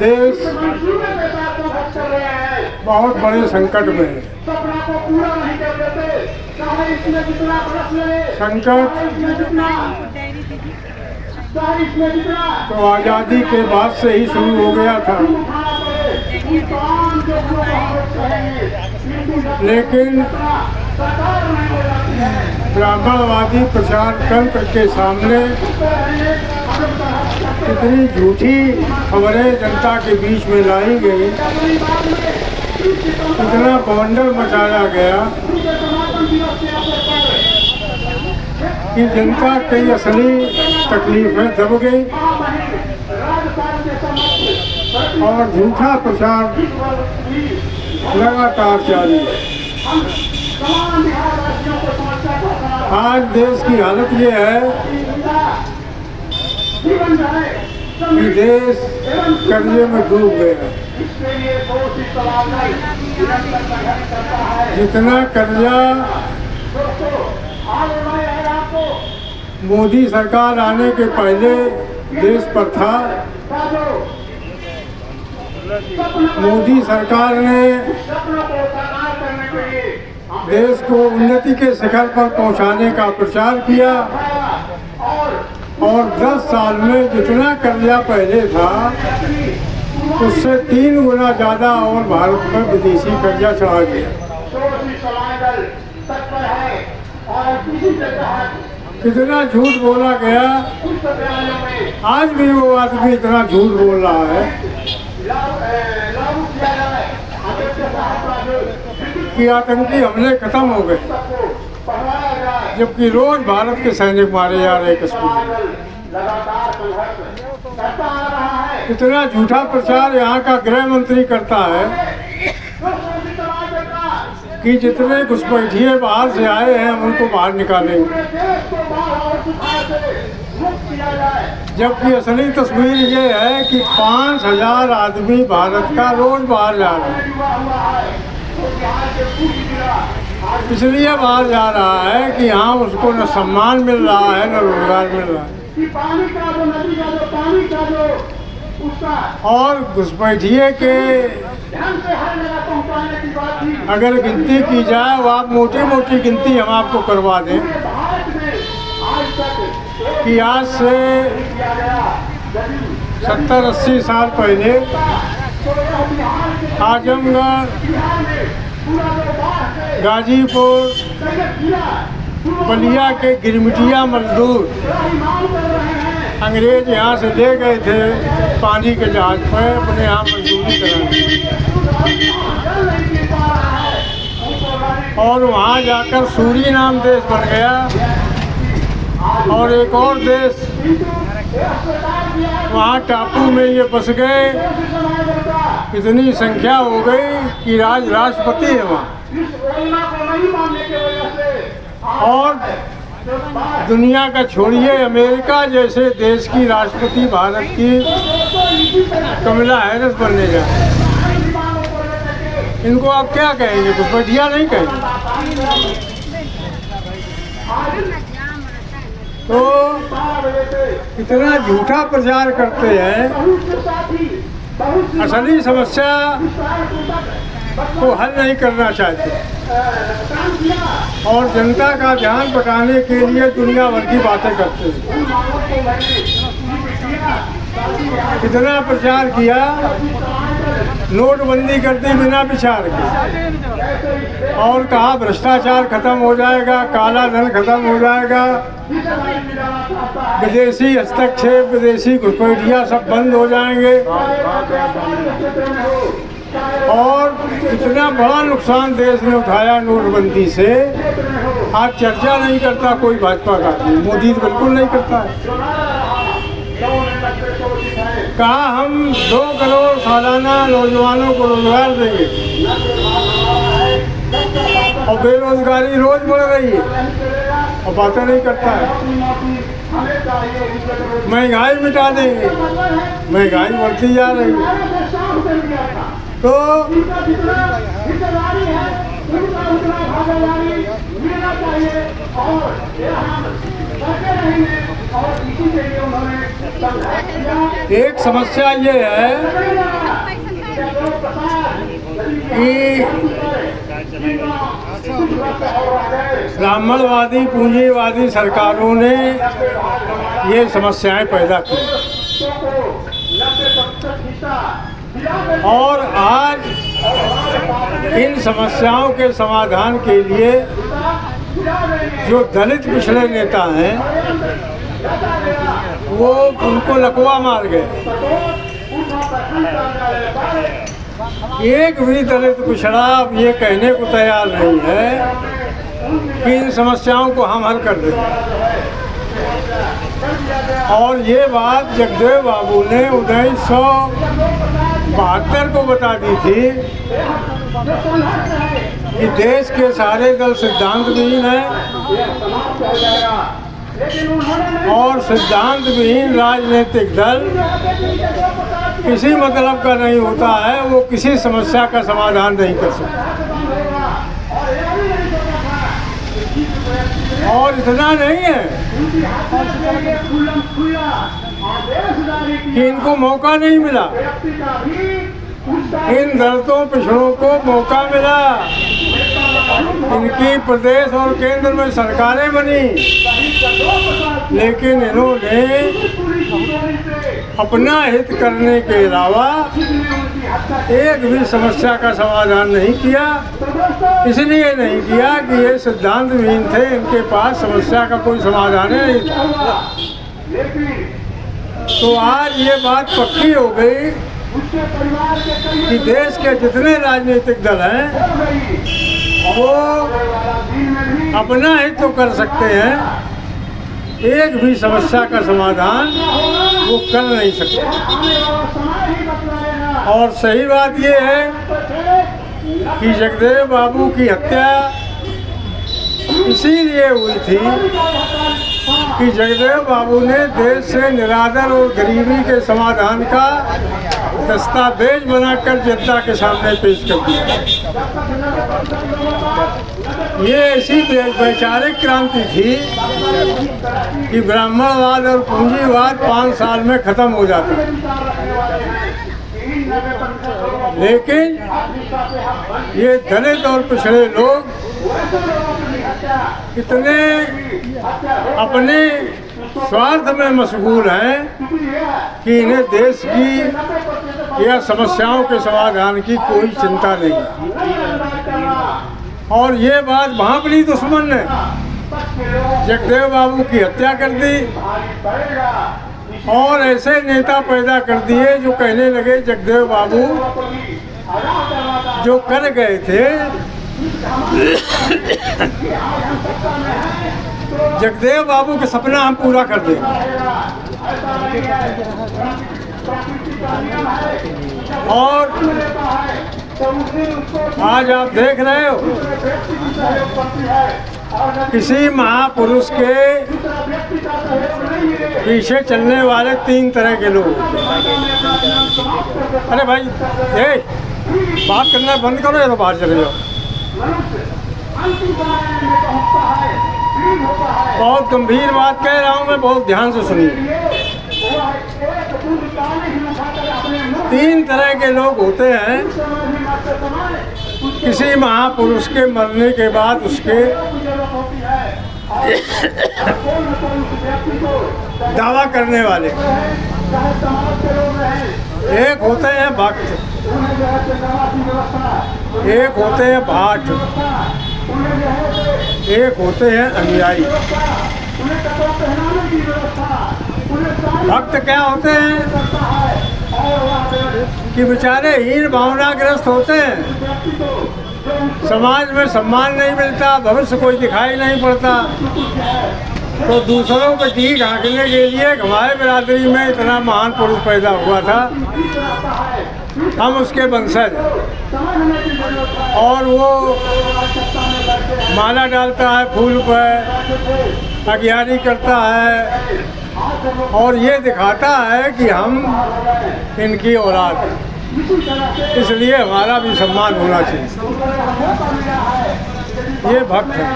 देश बहुत बड़े संकट में है। संकट तो आज़ादी के बाद से ही शुरू हो गया था, लेकिन ब्राह्मणवादी प्रचार तंत्र के सामने इतनी झूठी खबरें जनता के बीच में लाई गई, इतना बवंडर मचाया गया कि जनता की असली तकलीफें दब गई और झूठा प्रचार लगातार जारी है। आज देश की हालत ये है कि देश कर्जे में डूब गया। जितना कर्जा मोदी सरकार आने के पहले देश पर था, मोदी सरकार ने देश को उन्नति के शिखर पर पहुंचाने का प्रचार किया और 10 साल में जितना कर्जा पहले था उससे 3 गुना ज़्यादा और भारत पर विदेशी कर्जा चढ़ा गया। कितना झूठ बोला गया, आज भी वो आदमी इतना झूठ बोल रहा है कि आतंकी हमले खत्म हो गए, जबकि रोज भारत के सैनिक मारे जा रहे कश्मीर में। इतना झूठा प्रचार यहाँ का गृह मंत्री करता है कि जितने घुसपैठिए बाहर से आए हैं हम उनको बाहर निकालेंगे, जबकि असली तस्वीर ये है कि 5000 आदमी भारत का रोज बाहर जा रहा है। इसलिए बाहर जा रहा है कि यहाँ उसको न सम्मान मिल रहा है न रोजगार मिल रहा है। और घुसपैठिए के अगर गिनती की जाए, वो आप मोटी मोटी गिनती हम आपको करवा दें कि आज से 70-80 साल पहले आजमगढ़, गाजीपुर, बलिया के गिरमिटिया मजदूर अंग्रेज यहाँ से ले गए थे पानी के जहाज पर अपने यहाँ मजदूरी कराने, और वहाँ जाकर सूरीनाम देश बन गया और एक और देश वहाँ टापू में ये बस गए। इतनी संख्या हो गई कि राष्ट्रपति है वहाँ, और दुनिया का छोड़िए अमेरिका जैसे देश की राष्ट्रपति भारत की कमला हैरिस बनने जा रही है। इनको आप क्या कहेंगे? घुसपैठिया नहीं कहेंगे। तो इतना झूठा प्रचार करते हैं, असली समस्या को हल नहीं करना चाहते और जनता का ध्यान भटकाने के लिए दुनिया भर की बातें करते हैं। इतना प्रचार किया, नोटबंदी कर दी बिना विचार के, और कहा भ्रष्टाचार खत्म हो जाएगा, काला धन खत्म हो जाएगा, विदेशी हस्तक्षेप, विदेशी घुसपैठिया सब बंद हो जाएंगे। और इतना बड़ा नुकसान देश ने उठाया नोटबंदी से, आज चर्चा नहीं करता कोई भाजपा का। मोदी तो बिल्कुल नहीं करता है। कहा हम 2 करोड़ सालाना नौजवानों को रोजगार देंगे, और बेरोजगारी रोज बढ़ रही है और बातें नहीं करता है। महंगाई मिटा देंगे, महंगाई बढ़ती जा रही है। तो एक समस्या ये है कि ब्राह्मणवादी पूंजीवादी सरकारों ने ये समस्याएं पैदा की और आज इन समस्याओं के समाधान के लिए जो दलित पिछड़े नेता हैं वो उनको लकवा मार गए। एक भी दलित पिछड़ा अब ये कहने को तैयार नहीं है कि इन समस्याओं को हम हल कर दें। और ये बात जगदेव बाबू ने 1972 को बता दी थी कि देश के सारे दल सिद्धांतविहीन हैं और सिद्धांतविहीन राजनीतिक दल किसी मतलब का नहीं होता है, वो किसी समस्या का समाधान नहीं कर सकता। और इतना नहीं है कि इनको मौका नहीं मिला, इन दलितों पिछड़ों को मौका मिला, इनकी प्रदेश और केंद्र में सरकारें बनी, लेकिन इन्होंने अपना हित करने के अलावा एक भी समस्या का समाधान नहीं किया। इसलिए नहीं किया कि ये सिद्धांतहीन थे, इनके पास समस्या का कोई समाधान नहीं था। तो आज ये बात पक्की हो गई कि देश के जितने राजनीतिक दल हैं वो अपना हित तो कर सकते हैं, एक भी समस्या का समाधान वो कर नहीं सकते। और सही बात ये है कि जगदेव बाबू की हत्या इसीलिए हुई थी कि जगदेव बाबू ने देश से निरादर और गरीबी के समाधान का दस्तावेज बनाकर जनता के सामने पेश कर दिया। ये ऐसी वैचारिक क्रांति थी कि ब्राह्मणवाद और पूंजीवाद 5 साल में खत्म हो जाता, लेकिन ये दलित और पिछड़े लोग इतने अपने स्वार्थ में मशगूल हैं कि इन्हें देश की या समस्याओं के समाधान की कोई चिंता नहीं। और ये बात महाबली दुश्मन ने जगदेव बाबू की हत्या कर दी और ऐसे नेता पैदा कर दिए जो कहने लगे जगदेव बाबू जो कर गए थे जगदेव बाबू के सपना हम पूरा कर देंगे। और आज आप देख रहे हो किसी महापुरुष के पीछे चलने वाले 3 तरह के लोग। अरे भाई बात करना बंद करो या तो बाहर चले जाओ। बहुत गंभीर बात कह रहा हूँ मैं, बहुत ध्यान से सुनिए। 3 तरह के लोग होते हैं किसी महापुरुष के मरने के बाद उसके दावा करने वाले। एक होते हैं भक्त, एक होते हैं भाट, एक होते हैं अनुयायी। भक्त क्या होते हैं कि बेचारे हीन भावनाग्रस्त होते हैं, समाज में सम्मान नहीं मिलता, भविष्य कोई दिखाई नहीं पड़ता, तो दूसरों को ठीक हाँकने के लिए हमारे बिरादरी में इतना महान पुरुष पैदा हुआ था, हम उसके वंशज। और वो माला डालता है फूल पर, अज्ञानी करता है और ये दिखाता है कि हम इनकी औलाद हैं, इसलिए हमारा भी सम्मान होना चाहिए। ये भक्त है।